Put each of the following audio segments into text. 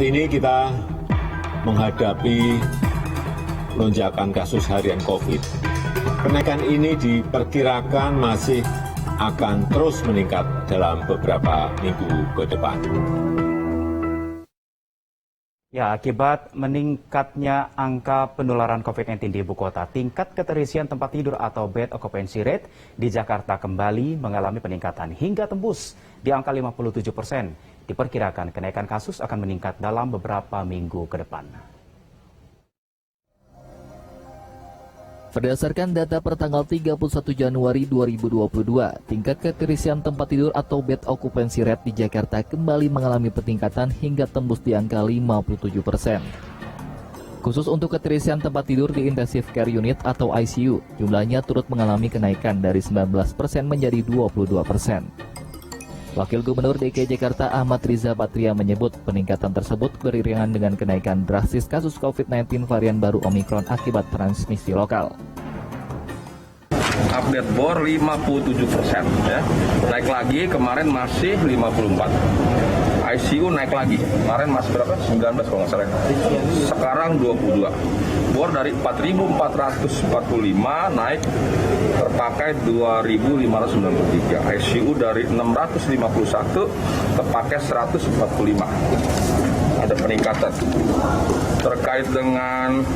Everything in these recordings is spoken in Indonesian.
Ini kita menghadapi lonjakan kasus harian COVID. Kenaikan ini diperkirakan masih akan terus meningkat dalam beberapa minggu ke depan. Ya, akibat meningkatnya angka penularan COVID-19 di ibu kota, tingkat keterisian tempat tidur atau bed occupancy rate di Jakarta kembali mengalami peningkatan hingga tembus di angka 57%. Diperkirakan kenaikan kasus akan meningkat dalam beberapa minggu ke depan. Berdasarkan data per tanggal 31 Januari 2022, tingkat keterisian tempat tidur atau bed occupancy rate di Jakarta kembali mengalami peningkatan hingga tembus di angka 57%. Khusus untuk keterisian tempat tidur di intensive care unit atau ICU, jumlahnya turut mengalami kenaikan dari 19% menjadi 22%. Wakil Gubernur DKI Jakarta Ahmad Riza Patria menyebut peningkatan tersebut beriringan dengan kenaikan drastis kasus COVID-19 varian baru Omikron akibat transmisi lokal. Update BOR 57%, ya. Naik lagi, kemarin masih 54. ICU naik lagi, kemarin masih berapa? 19 kalau nggak salah. Sekarang 22. BOR dari 4.445 naik terpakai 2.593. ICU dari 651 terpakai 145. Ada peningkatan. Terkait dengan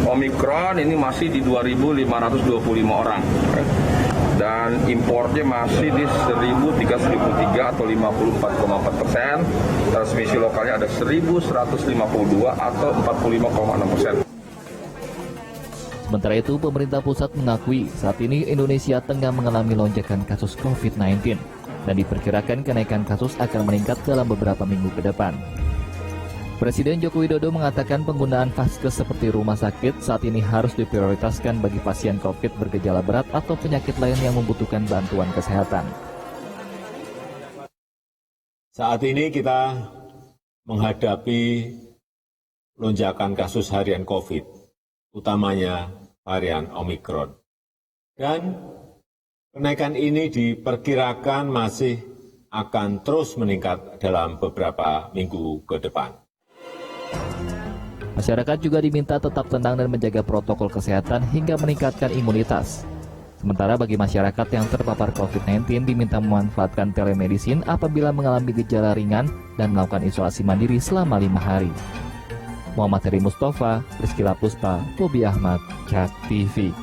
Omikron ini masih di 2.525 orang. Dan impornya masih di 1.303 atau 54,4%. Transmisi lokalnya ada 1.152 atau 45,6%. Sementara itu, pemerintah pusat mengakui saat ini Indonesia tengah mengalami lonjakan kasus COVID-19 dan diperkirakan kenaikan kasus akan meningkat dalam beberapa minggu ke depan. Presiden Joko Widodo mengatakan penggunaan vaskes seperti rumah sakit saat ini harus diprioritaskan bagi pasien COVID bergejala berat atau penyakit lain yang membutuhkan bantuan kesehatan. Saat ini kita menghadapi lonjakan kasus harian COVID, utamanya varian Omikron. Dan kenaikan ini diperkirakan masih akan terus meningkat dalam beberapa minggu ke depan. Masyarakat juga diminta tetap tenang dan menjaga protokol kesehatan hingga meningkatkan imunitas. Sementara bagi masyarakat yang terpapar COVID-19 diminta memanfaatkan telemedicine apabila mengalami gejala ringan dan melakukan isolasi mandiri selama 5 hari. Muhammad Heri Mustafa, Rizky Puspa, Bobi Ahmad, JAK TV.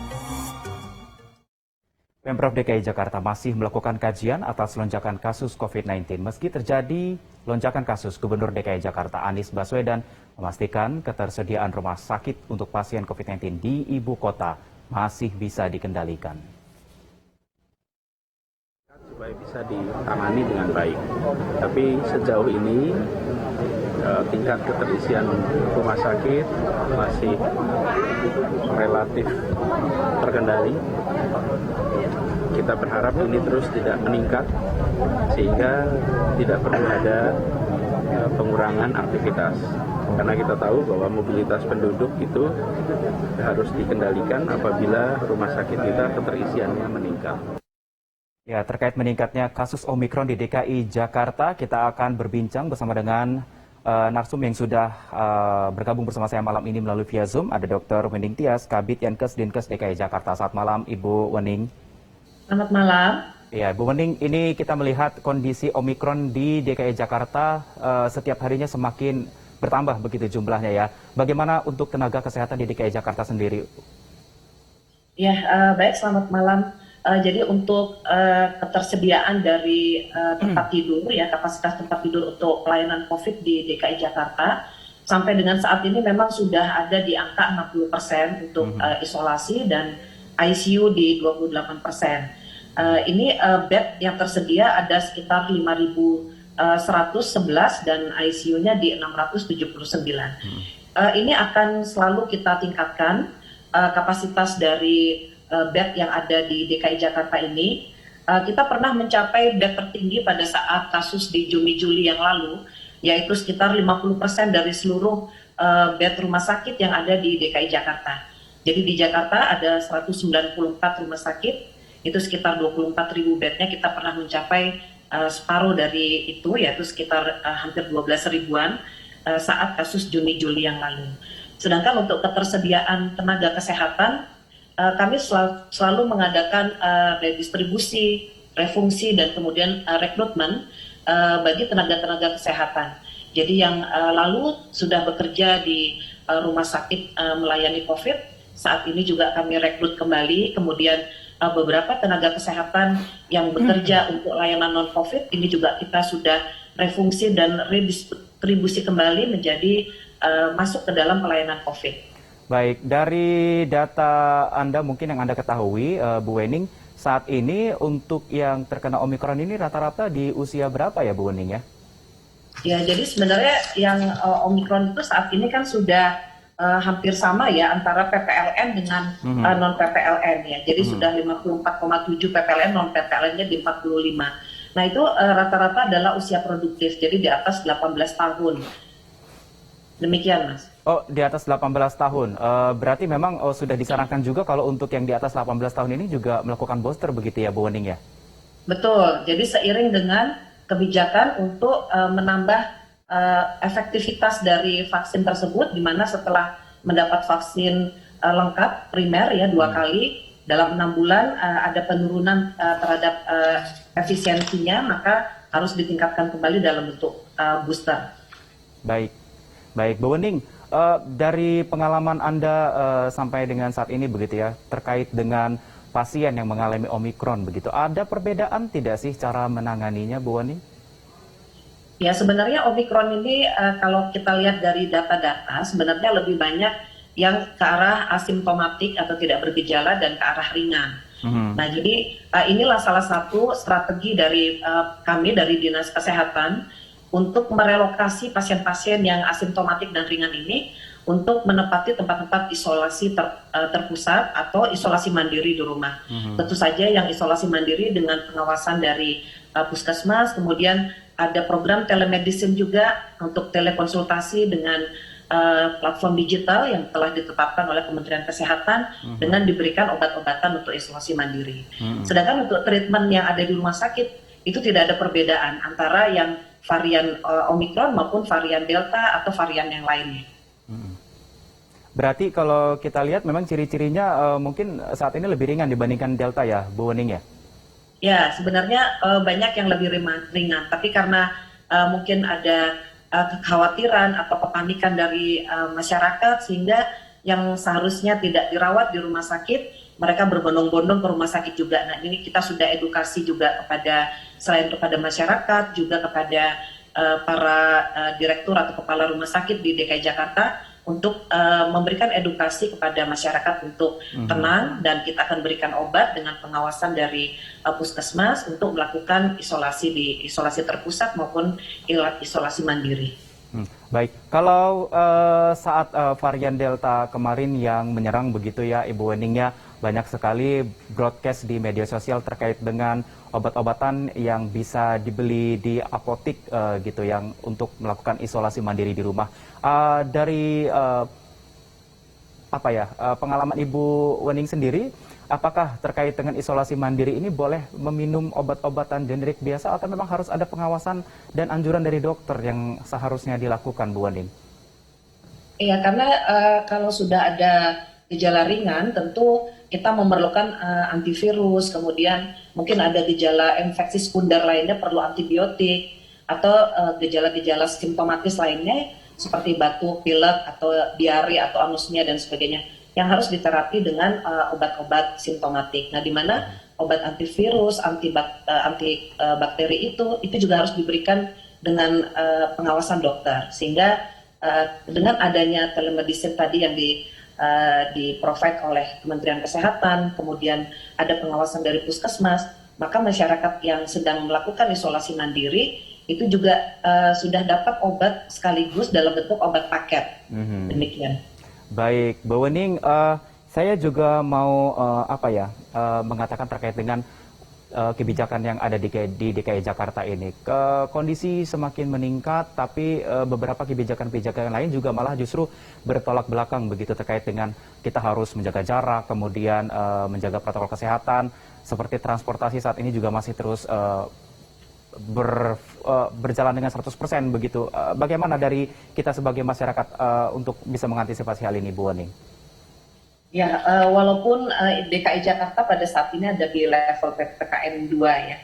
Pemprov DKI Jakarta masih melakukan kajian atas lonjakan kasus COVID-19. Meski terjadi lonjakan kasus, Gubernur DKI Jakarta Anies Baswedan memastikan ketersediaan rumah sakit untuk pasien COVID-19 di ibu kota masih bisa dikendalikan. Supaya bisa ditangani dengan baik. Tapi sejauh ini tingkat keterisian rumah sakit masih relatif terkendali. Kita berharap ini terus tidak meningkat sehingga tidak perlu ada pengurangan aktivitas. Karena kita tahu bahwa mobilitas penduduk itu harus dikendalikan apabila rumah sakit kita keterisiannya meningkat. Ya, terkait meningkatnya kasus Omikron di DKI Jakarta, kita akan berbincang bersama dengan narsum yang sudah bergabung bersama saya malam ini melalui via Zoom. Ada Dr. Wening Tias, Kabid Yankes Dinkes DKI Jakarta. Selamat malam, Ibu Wening. Selamat malam. Ya, Bu Wening, ini kita melihat kondisi Omikron di DKI Jakarta setiap harinya semakin bertambah begitu jumlahnya ya. Bagaimana untuk tenaga kesehatan di DKI Jakarta sendiri? Ya, baik, selamat malam. Jadi untuk ketersediaan dari tempat tidur, ya kapasitas tempat tidur untuk pelayanan COVID di DKI Jakarta, sampai dengan saat ini memang sudah ada di angka 60% untuk isolasi dan ICU di 28%. Ini bed yang tersedia ada sekitar 5.111 dan ICU-nya di 679. Ini akan selalu kita tingkatkan kapasitas dari bed yang ada di DKI Jakarta ini. Kita pernah mencapai bed tertinggi pada saat kasus di Juni-Juli yang lalu, yaitu sekitar 50% dari seluruh bed rumah sakit yang ada di DKI Jakarta. Jadi di Jakarta ada 194 rumah sakit, itu sekitar 24.000 bednya kita pernah mencapai separuh dari itu, yaitu sekitar hampir 12 ribuan saat kasus Juni-Juli yang lalu. Sedangkan untuk ketersediaan tenaga kesehatan, kami selalu mengadakan redistribusi, refungsi, dan kemudian rekrutmen bagi tenaga-tenaga kesehatan. Jadi yang lalu sudah bekerja di rumah sakit melayani COVID, saat ini juga kami rekrut kembali, kemudian beberapa tenaga kesehatan yang bekerja untuk layanan non-COVID, ini juga kita sudah refungsi dan redistribusi kembali menjadi masuk ke dalam pelayanan COVID. Baik, dari data Anda mungkin yang Anda ketahui, Bu Wening, saat ini untuk yang terkena Omikron ini rata-rata di usia berapa ya Bu Wening ya? Ya, jadi sebenarnya yang Omikron itu saat ini kan sudah hampir sama ya antara PPLN dengan non-PPLN ya. Jadi sudah 54,7 PPLN, non-PPLN-nya di 45. Nah itu rata-rata adalah usia produktif, jadi di atas 18 tahun. Demikian Mas. Oh, di atas 18 tahun. Berarti memang sudah disarankan juga kalau untuk yang di atas 18 tahun ini juga melakukan booster begitu ya Bu Wening ya? Betul, jadi seiring dengan kebijakan untuk menambah efektivitas dari vaksin tersebut, di mana setelah mendapat vaksin lengkap primer ya 2 kali dalam 6 bulan ada penurunan terhadap efisiensinya, maka harus ditingkatkan kembali dalam bentuk booster. Baik, baik Bu Wening, dari pengalaman Anda sampai dengan saat ini begitu ya, terkait dengan pasien yang mengalami Omikron begitu, ada perbedaan tidak sih cara menanganinya Bu Wening? Ya sebenarnya Omikron ini kalau kita lihat dari data-data sebenarnya lebih banyak yang ke arah asimptomatik atau tidak bergejala dan ke arah ringan. Nah jadi inilah salah satu strategi dari kami dari Dinas Kesehatan untuk merelokasi pasien-pasien yang asimptomatik dan ringan ini untuk menempati tempat-tempat isolasi terpusat atau isolasi mandiri di rumah. Tentu saja yang isolasi mandiri dengan pengawasan dari puskesmas, kemudian ada program telemedicine juga untuk telekonsultasi dengan platform digital yang telah ditetapkan oleh Kementerian Kesehatan dengan diberikan obat-obatan untuk isolasi mandiri. Sedangkan untuk treatment yang ada di rumah sakit itu tidak ada perbedaan antara yang varian Omikron maupun varian Delta atau varian yang lainnya. Berarti kalau kita lihat memang ciri-cirinya mungkin saat ini lebih ringan dibandingkan Delta ya Bu Wening ya? Ya, sebenarnya banyak yang lebih ringan, tapi karena mungkin ada kekhawatiran atau kepanikan dari masyarakat sehingga yang seharusnya tidak dirawat di rumah sakit, mereka berbondong-bondong ke rumah sakit juga. Nah, ini kita sudah edukasi juga selain kepada masyarakat, juga kepada para direktur atau kepala rumah sakit di DKI Jakarta untuk memberikan edukasi kepada masyarakat untuk tenang, dan kita akan berikan obat dengan pengawasan dari puskesmas untuk melakukan isolasi terpusat maupun isolasi mandiri. Baik, kalau saat varian Delta kemarin yang menyerang begitu ya Ibu Wening ya, banyak sekali broadcast di media sosial terkait dengan obat-obatan yang bisa dibeli di apotik gitu yang untuk melakukan isolasi mandiri di rumah. Dari pengalaman Ibu Wening sendiri, apakah terkait dengan isolasi mandiri ini boleh meminum obat-obatan generik biasa atau memang harus ada pengawasan dan anjuran dari dokter yang seharusnya dilakukan Bu Wening? Iya, karena kalau sudah ada gejala ringan tentu kita memerlukan antivirus, kemudian mungkin ada gejala infeksi sekunder lainnya perlu antibiotik, atau gejala-gejala simptomatis lainnya seperti batuk, pilek, atau diare, atau anosmia dan sebagainya yang harus diterapi dengan obat-obat simptomatik. Nah, di mana obat antivirus, antibakteri itu juga harus diberikan dengan pengawasan dokter, sehingga dengan adanya telemedicine tadi yang di-provide oleh Kementerian Kesehatan, kemudian ada pengawasan dari puskesmas, maka masyarakat yang sedang melakukan isolasi mandiri itu juga sudah dapat obat sekaligus dalam bentuk obat paket. Demikian. Baik, Bu Wening, saya juga mau mengatakan terkait dengan kebijakan yang ada di DKI Jakarta ini. Kondisi semakin meningkat, tapi beberapa kebijakan-kebijakan lain juga malah justru bertolak belakang begitu terkait dengan kita harus menjaga jarak, kemudian menjaga protokol kesehatan, seperti transportasi saat ini juga masih terus berjalan dengan 100% begitu. Bagaimana dari kita sebagai masyarakat untuk bisa mengantisipasi hal ini, Bu Wening? Ya, walaupun DKI Jakarta pada saat ini ada di level PPKM 2 ya,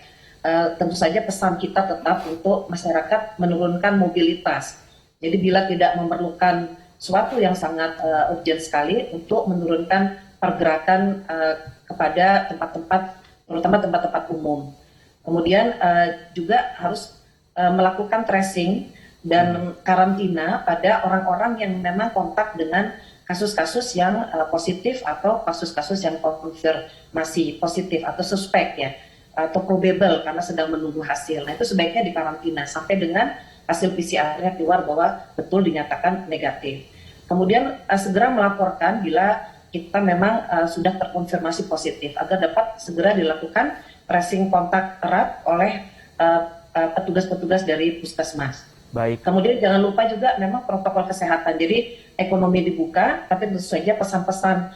tentu saja pesan kita tetap untuk masyarakat menurunkan mobilitas. Jadi bila tidak memerlukan suatu yang sangat urgent sekali untuk menurunkan pergerakan kepada tempat-tempat, terutama tempat-tempat umum. Kemudian juga harus melakukan tracing dan karantina pada orang-orang yang memang kontak dengan kasus-kasus yang positif atau kasus-kasus yang konfirmasi positif atau suspek ya, atau probable karena sedang menunggu hasil. Nah itu sebaiknya dikarantina sampai dengan hasil PCR-nya keluar bahwa betul dinyatakan negatif. Kemudian segera melaporkan bila kita memang sudah terkonfirmasi positif agar dapat segera dilakukan tracing kontak erat oleh petugas-petugas dari puskesmas. Baik. Kemudian jangan lupa juga memang protokol kesehatan. Jadi ekonomi dibuka, tapi tentu saja pesan-pesan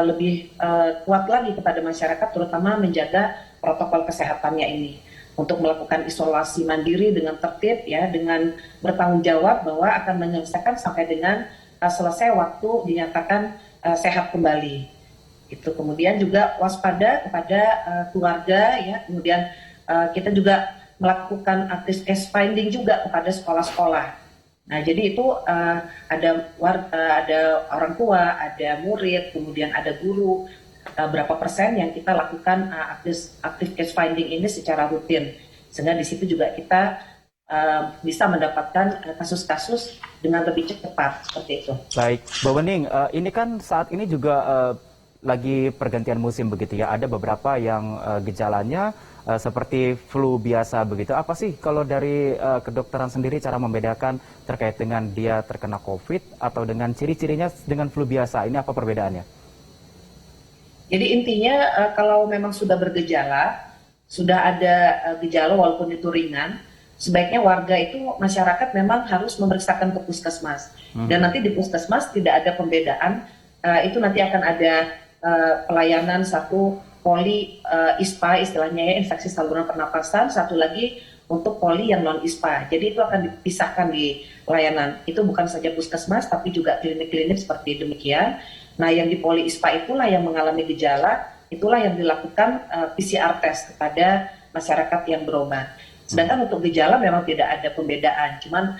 lebih kuat lagi kepada masyarakat, terutama menjaga protokol kesehatannya ini. Untuk melakukan isolasi mandiri dengan tertib, ya, dengan bertanggung jawab bahwa akan menyelesaikan sampai dengan selesai waktu dinyatakan sehat kembali. Itu kemudian juga waspada kepada keluarga, ya. Kemudian kita juga melakukan active case finding juga kepada sekolah-sekolah. Nah, jadi itu ada orang tua, ada murid, kemudian ada guru. Berapa persen yang kita lakukan active case finding ini secara rutin, sehingga di situ juga kita bisa mendapatkan kasus-kasus dengan lebih cepat seperti itu. Baik, Mbak Wening, ini kan saat ini juga lagi pergantian musim begitu ya, ada beberapa yang gejalanya seperti flu biasa begitu. Apa sih kalau dari kedokteran sendiri cara membedakan terkait dengan dia terkena COVID atau dengan ciri-cirinya dengan flu biasa? Ini apa perbedaannya? Jadi intinya kalau memang sudah bergejala, sudah ada gejala walaupun itu ringan, sebaiknya warga itu, masyarakat memang harus memeriksakan ke puskesmas. Dan nanti di puskesmas tidak ada pembedaan, itu nanti akan ada pelayanan satu poli ISPA istilahnya ya, infeksi saluran pernapasan, satu lagi untuk poli yang non ISPA. Jadi itu akan dipisahkan di layanan. Itu bukan saja puskesmas tapi juga klinik-klinik seperti demikian. Nah, yang di poli ISPA itulah yang mengalami gejala, itulah yang dilakukan PCR test kepada masyarakat yang berobat. Sedangkan untuk gejala memang tidak ada pembedaan, cuman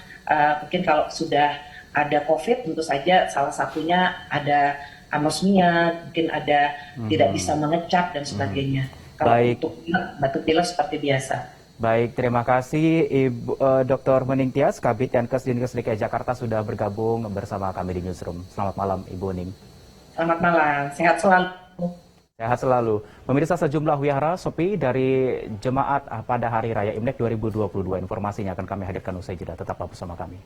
mungkin kalau sudah ada COVID tentu saja salah satunya ada anosmia, mungkin ada tidak bisa mengecap dan sebagainya. Kalau Baik. untuk batuk pilek seperti biasa. Baik, terima kasih Ibu Dr. Wening Tias, Kabid Yankes Dinkes DKI Jakarta sudah bergabung bersama kami di Newsroom. Selamat malam, Ibu Wening. Selamat malam, sehat selalu. Sehat selalu. Pemirsa, sejumlah wihara sepi dari jemaat pada Hari Raya Imlek 2022. Informasinya akan kami hadirkan usai jeda. Tetaplah bersama kami.